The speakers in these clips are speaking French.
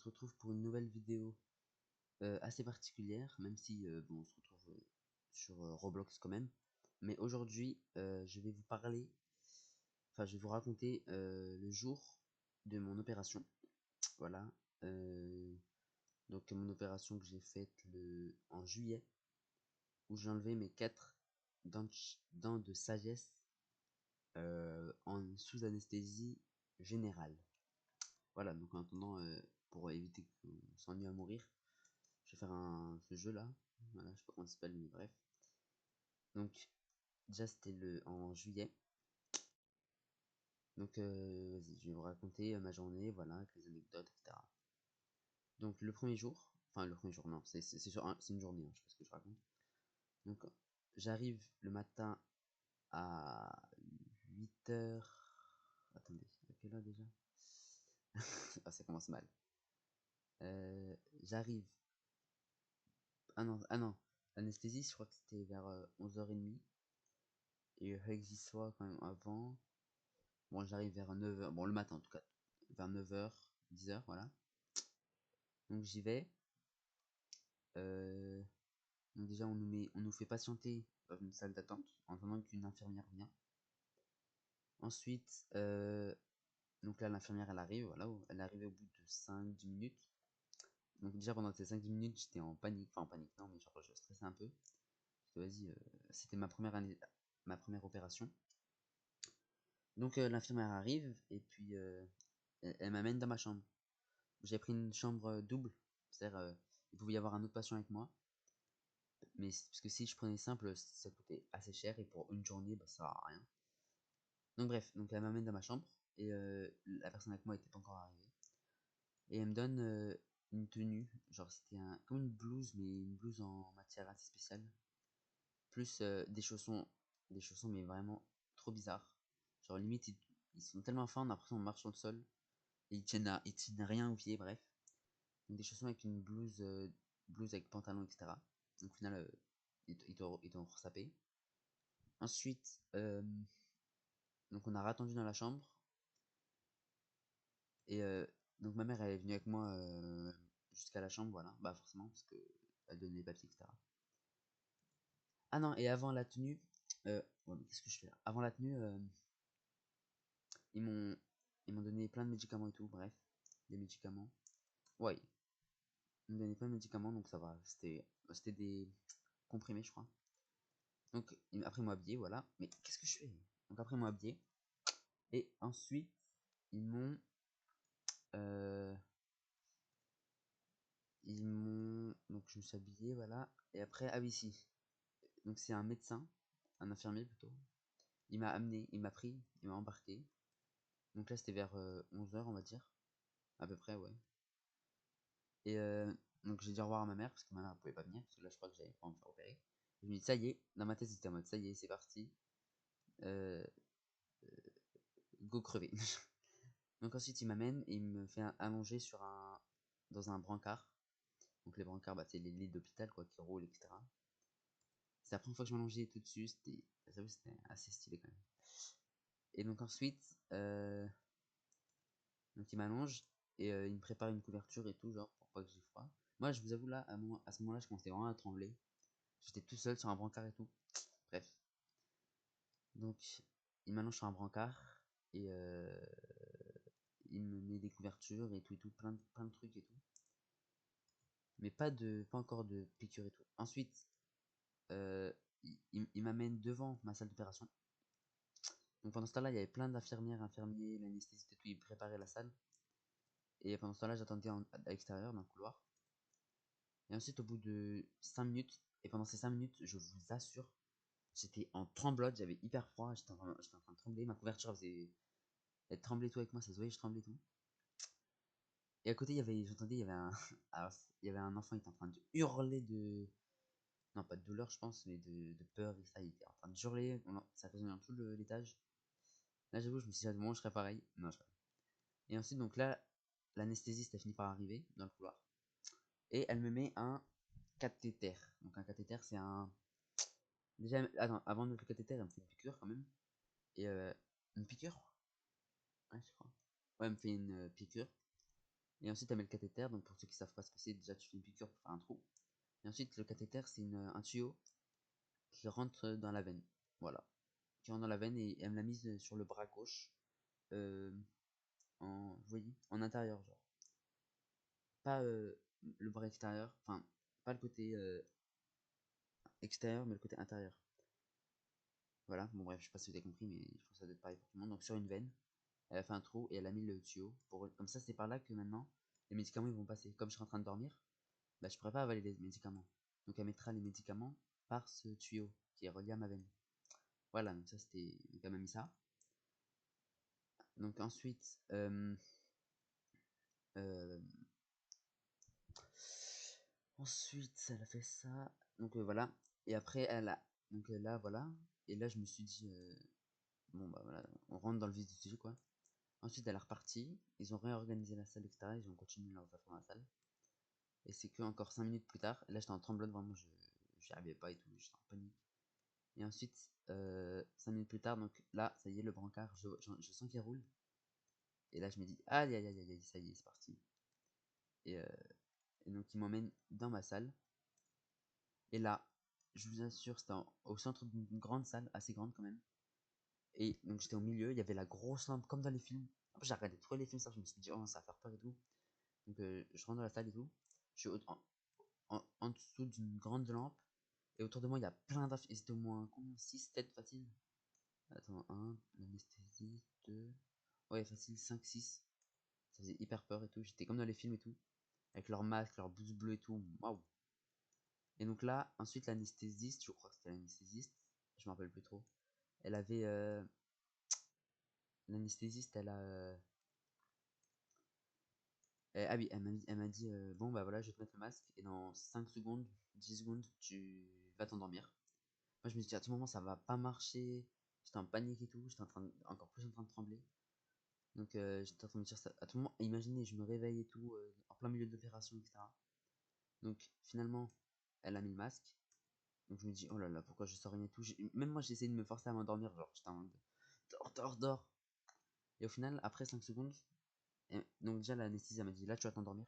se retrouve pour une nouvelle vidéo assez particulière, même si bon, on se retrouve sur Roblox quand même. Mais aujourd'hui, je vais vous parler, enfin, je vais vous raconter le jour de mon opération. Voilà. Euh, donc, mon opération que j'ai faite en juillet, où j'ai enlevé mes 4 dents de sagesse sous anesthésie générale. Voilà, donc en attendant, pour éviter qu'on s'ennuie à mourir, je vais faire ce jeu là. Voilà, je sais pas comment ça s'appelle, mais bref. Donc, déjà c'était en juillet. Donc, vas-y, je vais vous raconter ma journée, voilà, avec les anecdotes, etc. Donc, le premier jour, enfin, le premier jour, non, c'est une journée, hein, je sais pas ce que je raconte. Donc, j'arrive le matin à 8 h. Attendez, à quelle heure déjà? Ah, ça commence mal. J'arrive. Ah non, l'anesthésie, je crois que c'était vers 11h30. Et il fallait que j'y sois quand même avant. Bon, j'arrive vers 9h, bon, le matin en tout cas, vers 9h, 10h, voilà. Donc j'y vais. Euh, donc déjà, on nous fait patienter dans une salle d'attente en attendant qu'une infirmière vienne. Ensuite, donc là, l'infirmière, elle arrive, voilà, elle est arrivée au bout de 5-10 minutes. Donc déjà, pendant ces 5-10 minutes, j'étais en panique, enfin en panique, non, mais genre, je stressais un peu. Parce que vas-y, c'était ma première opération. Donc l'infirmière arrive, et puis elle m'amène dans ma chambre. J'ai pris une chambre double, c'est-à-dire il pouvait y avoir un autre patient avec moi, mais parce que si je prenais simple, ça coûtait assez cher et pour une journée, bah, ça sert à rien. Donc bref, donc elle m'amène dans ma chambre et la personne avec moi était pas encore arrivée et elle me donne une tenue, genre c'était comme une blouse mais une blouse en matière assez spéciale, plus des chaussons mais vraiment trop bizarres. Genre limite ils sont tellement fins, on a l'impression qu'on marche sur le sol et ils tiennent rien aux pieds, bref. Donc des chaussons avec une blouse avec pantalon, etc. Donc au final, ils t'ont ressapé. Ensuite, donc on a attendu dans la chambre. Et donc ma mère, elle est venue avec moi jusqu'à la chambre, voilà. Bah forcément, parce que elle donnait les papiers, etc. Ah non, et avant la tenue, ouais, mais qu'est-ce que je fais là? Avant la tenue, ils m'ont ils m'ont donné plein de médicaments et tout, bref, des médicaments. Ouais, ils m'ont donné plein de médicaments, donc ça va. C'était des comprimés, je crois. Donc après ils m'ont habillé, voilà. Mais qu'est-ce que je fais? Donc après ils m'ont habillé. Et ensuite, ils m'ont... euh, Donc je me suis habillé, voilà. Et après, ah oui, si. Donc c'est un médecin, un infirmier plutôt. Il m'a pris, il m'a embarqué. Donc là c'était vers 11h on va dire. À peu près, ouais. Et donc j'ai dit au revoir à ma mère, parce que ma mère ne pouvait pas venir, parce que là je crois que j'allais pas me faire opérer. Je me dis, ça y est, dans ma tête c'était en mode, ça y est, c'est parti. Euh, Go crever. Donc ensuite il m'amène et il me fait allonger dans un brancard. Donc les brancards, bah, c'est les lits d'hôpital quoi, qui roulent, etc. C'est la première fois que je m'allongeais tout dessus, c'était assez stylé quand même. Et donc ensuite, donc il m'allonge et il me prépare une couverture et tout, genre pour pas que j'ai froid. Moi, je vous avoue là, à ce moment-là, je commençais vraiment à trembler. J'étais tout seul sur un brancard et tout. Bref. Donc il m'allonge sur un brancard et il me met des couvertures et tout, plein de trucs et tout. Mais pas encore de piqûres et tout. Ensuite, il m'amène devant ma salle d'opération. Donc pendant ce temps-là, il y avait plein d'infirmières, infirmiers, l'anesthésiste et tout, ils préparaient la salle. Et pendant ce temps-là, j'attendais à l'extérieur, dans le couloir. Et ensuite, au bout de 5 minutes, et pendant ces 5 minutes, je vous assure, j'étais en tremblote, j'avais hyper froid, j'étais en train de trembler, ma couverture faisait. Elle tremblait tout avec moi, ça se voyait, je tremblais tout. Et à côté, j'entendais, il y avait alors, il y avait un enfant, il était en train de hurler de. Non, pas de douleur, je pense, mais de peur et ça, il était en train de hurler, ça résonnait dans tout l'étage. Là, j'avoue, je me suis dit, à un moment, je serais pareil. Non, je serais. Et ensuite, donc là, l'anesthésiste a fini par arriver dans le couloir. Et elle me met un cathéter. Donc un cathéter, c'est un. Déjà, attends, avant de mettre le cathéter, elle me fait une piqûre quand même. Et une piqûre. Ouais, je crois. Ouais, elle me fait une piqûre. Et ensuite, tu mets le cathéter. Donc, pour ceux qui savent pas ce que c'est, déjà, tu fais une piqûre pour faire un trou. Et ensuite, le cathéter, c'est un tuyau qui rentre dans la veine. Voilà. Qui rentre dans la veine et elle me l'a mise sur le bras gauche. Vous voyez, en intérieur, genre. Pas le bras extérieur. Enfin, pas le côté extérieur, mais le côté intérieur. Voilà. Bon, bref, je sais pas si vous avez compris, mais je pense que ça doit être pareil pour tout le monde. Donc, sur une veine, elle a fait un trou et elle a mis le tuyau. Comme ça, c'est par là que maintenant, les médicaments ils vont passer. Comme je serai en train de dormir, bah, je pourrais pas avaler les médicaments. Donc elle mettra les médicaments par ce tuyau qui est relié à ma veine. Voilà, donc ça c'était. Donc elle m'a mis ça. Donc euh, ensuite elle a fait ça. Donc voilà. Et après elle a. Donc là voilà. Et là je me suis dit bon bah voilà, on rentre dans le vif du sujet quoi. Ensuite elle est repartie. Ils ont réorganisé la salle etc. Ils ont continué leurs affaires dans la salle. Et c'est que encore 5 minutes plus tard. Et là j'étais en tremblote vraiment. J'y arrivais pas et tout. J'étais en panique. Et ensuite, 5 minutes plus tard, donc là, ça y est, le brancard, je sens qu'il roule. Et là, je me dis, aïe, aïe, aïe, aïe, ça y est, c'est parti. Et, euh, et donc, il m'emmène dans ma salle. Et là, je vous assure, c'était au centre d'une grande salle, assez grande quand même. Et donc, j'étais au milieu, il y avait la grosse lampe, comme dans les films. Après, j'ai regardé trop les films, ça, je me suis dit, oh, ça va faire peur et tout. Donc, je rentre dans la salle et tout. Je suis en dessous d'une grande lampe. Et autour de moi, il y a plein d'infirmiers. C'était au moins combien 6 têtes faciles. Attends, un l'anesthésie, 2 ouais, facile, 5 six. Ça faisait hyper peur et tout. J'étais comme dans les films et tout. Avec leur masque, leur blouse bleue et tout. Waouh. Et donc là, ensuite, l'anesthésiste, je crois que c'était l'anesthésiste. Je me rappelle plus trop. Elle avait. L'anesthésiste, elle a. Ah oui, elle m'a dit bon, bah voilà, je vais te mettre le masque. Et dans 5 secondes, 10 secondes, tu vas t'endormir. Moi, je me suis dit, à tout moment, ça va pas marcher. J'étais en panique et tout. J'étais encore plus en train de trembler. Donc, j'étais en train de me dire ça. À tout moment, imaginez, je me réveille et tout, en plein milieu de l'opération, etc. Donc, finalement, elle a mis le masque. Donc, je me dis, oh là là, pourquoi je sors rien et tout. Même moi, j'ai essayé de me forcer à m'endormir. Genre, j'étais en mode, dors, dors, dors. Et au final, après 5 secondes, donc déjà, l'anesthésie, elle m'a dit, là, tu vas t'endormir.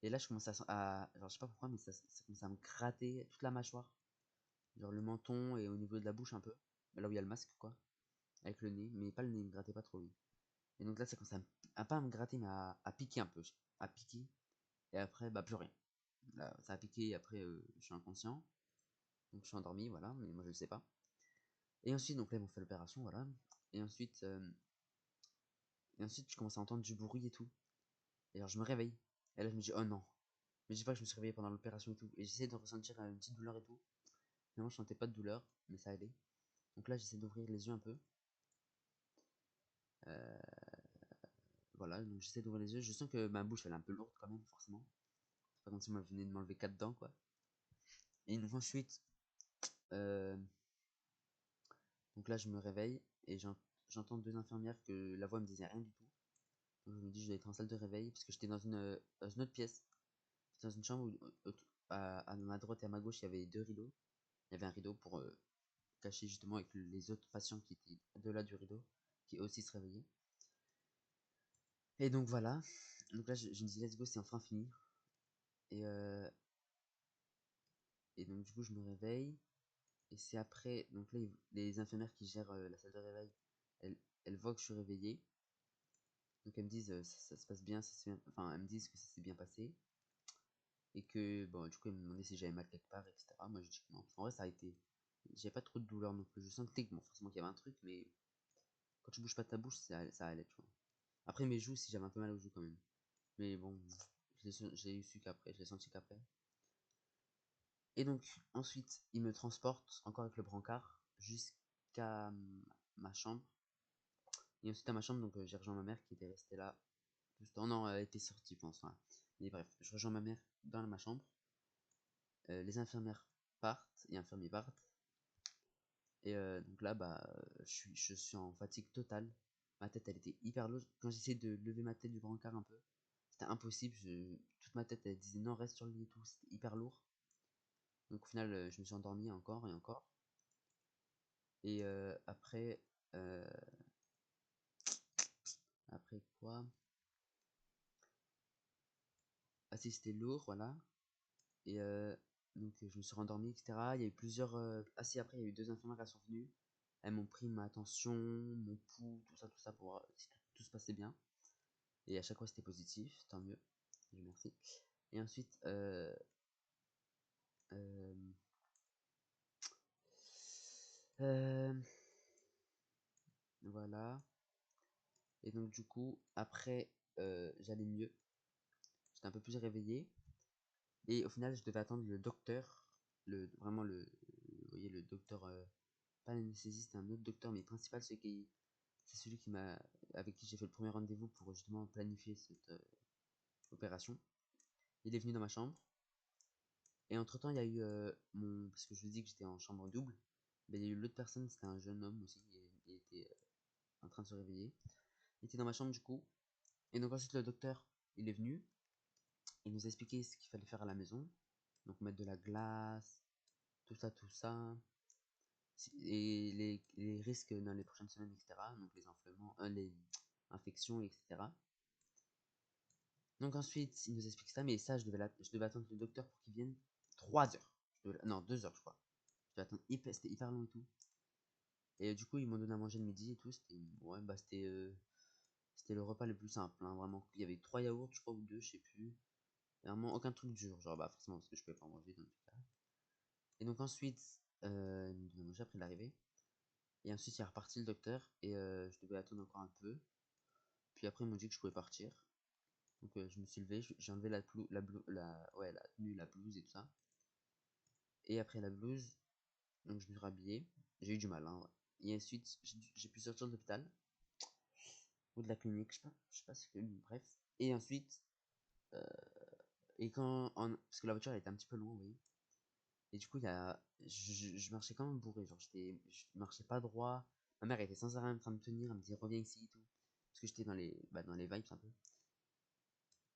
Et là, je commençais genre, je sais pas pourquoi, mais ça commençait à me gratter toute la mâchoire. Genre, le menton et au niveau de la bouche un peu. Là où il y a le masque, quoi. Avec le nez, mais pas le nez, il me grattait pas trop, lui. Et donc là, ça commençait pas à me gratter, mais à piquer un peu. À piquer. Et après, bah, plus rien. Là, ça a piqué, et après, je suis inconscient. Donc, je suis endormi, voilà, mais moi, je le sais pas. Et ensuite, donc là, ils m'ont fait l'opération, voilà. Et ensuite, euh, et ensuite, je commence à entendre du bruit et tout. Et alors, je me réveille. Et là, je me dis, oh non. Mais je dis pas que je me suis réveillé pendant l'opération et tout. Et j'essaie de ressentir une petite douleur et tout. Finalement, je sentais pas de douleur, mais ça allait. Donc là, j'essaie d'ouvrir les yeux un peu. Euh, voilà, donc j'essaie d'ouvrir les yeux. Je sens que ma bouche, elle est un peu lourde quand même, forcément. C'est pas comme si on venait de m'enlever 4 dents, quoi. Et donc ensuite, euh, donc là, je me réveille et j'entends deux infirmières que la voix me disait rien du tout. Donc je me dis, je dois être en salle de réveil parce que j'étais dans une autre pièce. J'étais dans une chambre où, à ma droite et à ma gauche, il y avait deux rideaux. Il y avait un rideau pour cacher justement avec les autres patients qui étaient de là du rideau, qui aussi se réveillaient. Et donc voilà. Donc là, je me dis, let's go, c'est enfin fini. Et, euh, et donc du coup, je me réveille. Et c'est après, donc là, les infirmières qui gèrent la salle de réveil, elles, elles voient que je suis réveillé. Donc elles me disent ça se passe bien, enfin elles me disent que ça s'est bien passé. Et que bon du coup elles me demandaient si j'avais mal quelque part, etc. Moi je dis que non. En vrai ça a été. J'avais pas trop de douleur non plus. Je sentais que bon forcément qu'il y avait un truc, mais quand tu bouges pas ta bouche, ça allait, tu vois. Après mes joues, si j'avais un peu mal aux joues quand même. Mais bon, j'ai eu su qu'après, je l'ai senti qu'après. Et donc ensuite ils me transportent encore avec le brancard jusqu'à ma chambre. Et ensuite à ma chambre, donc j'ai rejoint ma mère qui était restée là. Juste, oh non, elle était sortie, je pense. Enfin, mais bref, je rejoins ma mère dans ma chambre. Les infirmières partent et infirmiers partent. Et donc là, bah, je suis en fatigue totale. Ma tête, elle était hyper lourde. Quand j'essayais de lever ma tête du brancard un peu, c'était impossible. Toute ma tête, elle disait non, reste sur le lit et tout. C'était hyper lourd. Donc au final, je me suis endormi encore et encore. Et euh, après quoi? si c'était lourd, voilà. Et donc je me suis rendormi, etc. Il y a eu plusieurs... si après, il y a eu 2 infirmières qui sont venues. Elles m'ont pris ma tension, mon pouls, tout ça, pour voir si tout se passait bien. Et à chaque fois, c'était positif, tant mieux. Dieu merci. Et ensuite, euh, voilà. Et donc du coup, après, j'allais mieux. J'étais un peu plus réveillé. Et au final, je devais attendre le docteur. Vraiment vous voyez, le docteur, pas l'anesthésiste, un autre docteur, mais principal, c'est celui avec qui j'ai fait le premier rendez-vous pour justement planifier cette opération. Il est venu dans ma chambre. Et entre temps, il y a eu parce que je vous dis que j'étais en chambre double. Mais il y a eu l'autre personne, c'était un jeune homme aussi. Il était en train de se réveiller. Il était dans ma chambre du coup. Et donc ensuite, le docteur, il est venu. Il nous a expliqué ce qu'il fallait faire à la maison. Donc mettre de la glace, tout ça, tout ça. Et les risques dans les prochaines semaines, etc. Donc les enflements, les infections, etc. Donc ensuite, il nous explique ça, mais ça, je devais attendre le docteur pour qu'il vienne 3 heures. Non, 2 heures, je crois. Je devais attendre c'était hyper long et tout. Et du coup, ils m'ont donné à manger le midi et tout. Ouais, bah, c'était le repas le plus simple, hein, vraiment. Il y avait 3 yaourts, je crois, ou 2, je sais plus. Vraiment aucun truc dur, genre, bah, forcément, parce que je pouvais pas en manger dans tout cas. Et donc ensuite, ils m'ont donné à manger après l'arrivée. Et ensuite, il est reparti le docteur, et je devais attendre encore un peu. Puis après, ils m'ont dit que je pouvais partir. Donc je me suis levé, j'ai enlevé ouais, la tenue, la blouse et tout ça. Et après la blouse, donc je me suis rhabillé. J'ai eu du mal, hein, ouais. Et ensuite, j'ai pu sortir de l'hôpital ou de la clinique, je sais pas ce que, bref. Et ensuite, euh, parce que la voiture elle était un petit peu loin, oui. Et du coup, je marchais quand même bourré, genre je marchais pas droit. Ma mère était sans arrêt en train de me tenir, elle me disait reviens ici et tout. Parce que j'étais dans les vibes un peu.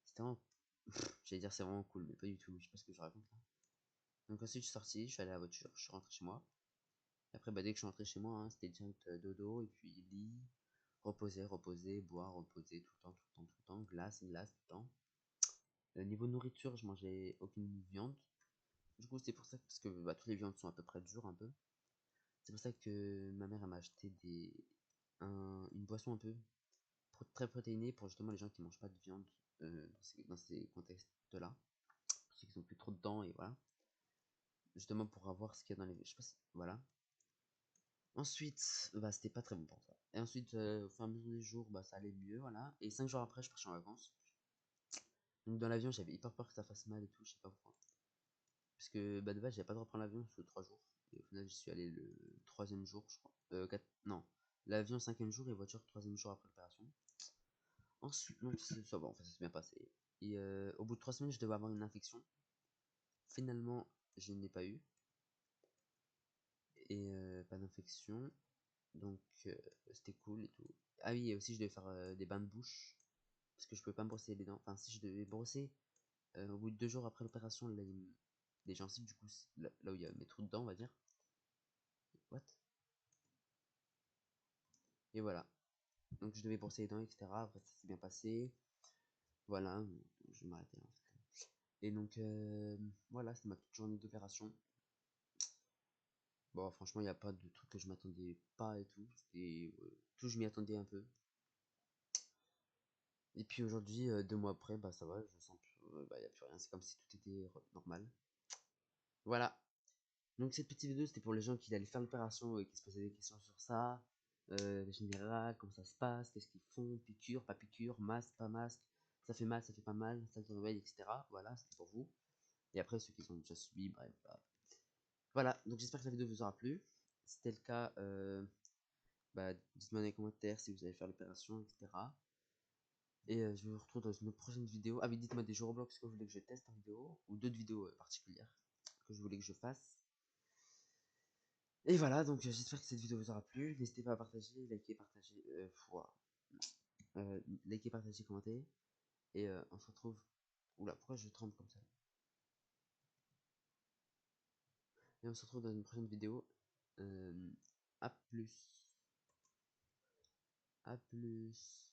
C'était vraiment, j'allais dire c'est vraiment cool, mais pas du tout, je sais pas ce que je raconte là. Donc ensuite, je suis sorti, je suis allé à la voiture, je suis rentré chez moi. Et après, bah, dès que je suis rentré chez moi, hein, c'était direct dodo, et puis lit, reposer, boire, reposer tout le temps, tout le temps, tout le temps, glace, glace, tout le temps. Niveau nourriture, je mangeais aucune viande. Du coup, c'est pour ça parce que bah, toutes les viandes sont à peu près dures un peu. C'est pour ça que ma mère elle m'a acheté une boisson un peu très protéinée pour justement les gens qui mangent pas de viande dans ces contextes-là. Pour ceux qui sont plus trop dedans et voilà. Justement pour avoir ce qu'il y a dans les. Je sais pas si. Voilà. Ensuite, bah, c'était pas très bon pour ça. Et ensuite, au fur et à mesure des jours, bah, ça allait mieux, voilà. Et 5 jours après, je suis parti en vacances. Donc dans l'avion, j'avais hyper peur que ça fasse mal et tout, je sais pas pourquoi. Parce que bah, de base, j'avais pas le droit de prendre l'avion sur 3 jours. Et au final, j'y suis allé le troisième jour, je crois. Non. L'avion, cinquième jour et voiture, troisième jour après l'opération. Ensuite, non, ça va, enfin, ça s'est bien passé. Et au bout de 3 semaines, je devais avoir une infection. Finalement, je n'ai pas eu. Et pas d'infection. Donc, c'était cool et tout. Ah oui, et aussi, je devais faire des bains de bouche. Parce que je pouvais pas me brosser les dents. Enfin, si je devais brosser au bout de 2 jours après l'opération, les gencives, du coup, là où il y a mes trous de dents, on va dire. What? Et voilà. Donc, je devais brosser les dents, etc. Après, ça s'est bien passé. Voilà, je vais m'arrêter là. Et donc, voilà, c'était ma petite journée d'opération. Bon, franchement, il n'y a pas de truc que je m'attendais pas et tout. Tout, je m'y attendais un peu. Et puis aujourd'hui, 2 mois après, bah ça va, je sens plus, bah y a plus rien, c'est comme si tout était normal. Voilà. Donc cette petite vidéo, c'était pour les gens qui allaient faire l'opération et qui se posaient des questions sur ça, général, comment ça se passe, qu'est-ce qu'ils font, piqûre, pas piqûre, masque, pas masque, ça fait mal, ça fait pas mal, ça te réveille, etc. Voilà, c'était pour vous. Et après, ceux qui ont déjà subi, bref, bah. Voilà, donc j'espère que la vidéo vous aura plu. Si c'était le cas, bah, dites-moi dans les commentaires si vous allez faire l'opération, etc. Et je vous retrouve dans une prochaine vidéo. Ah oui, dites-moi des jeux Roblox que vous voulez que je teste en vidéo, ou d'autres vidéos particulières que je voulais que je fasse. Et voilà, donc j'espère que cette vidéo vous aura plu. N'hésitez pas à partager, liker, partager, liker, partager, commenter. Et on se retrouve. Oula, pourquoi je tremble comme ça? Et on se retrouve dans une prochaine vidéo. Euh, à plus. À plus.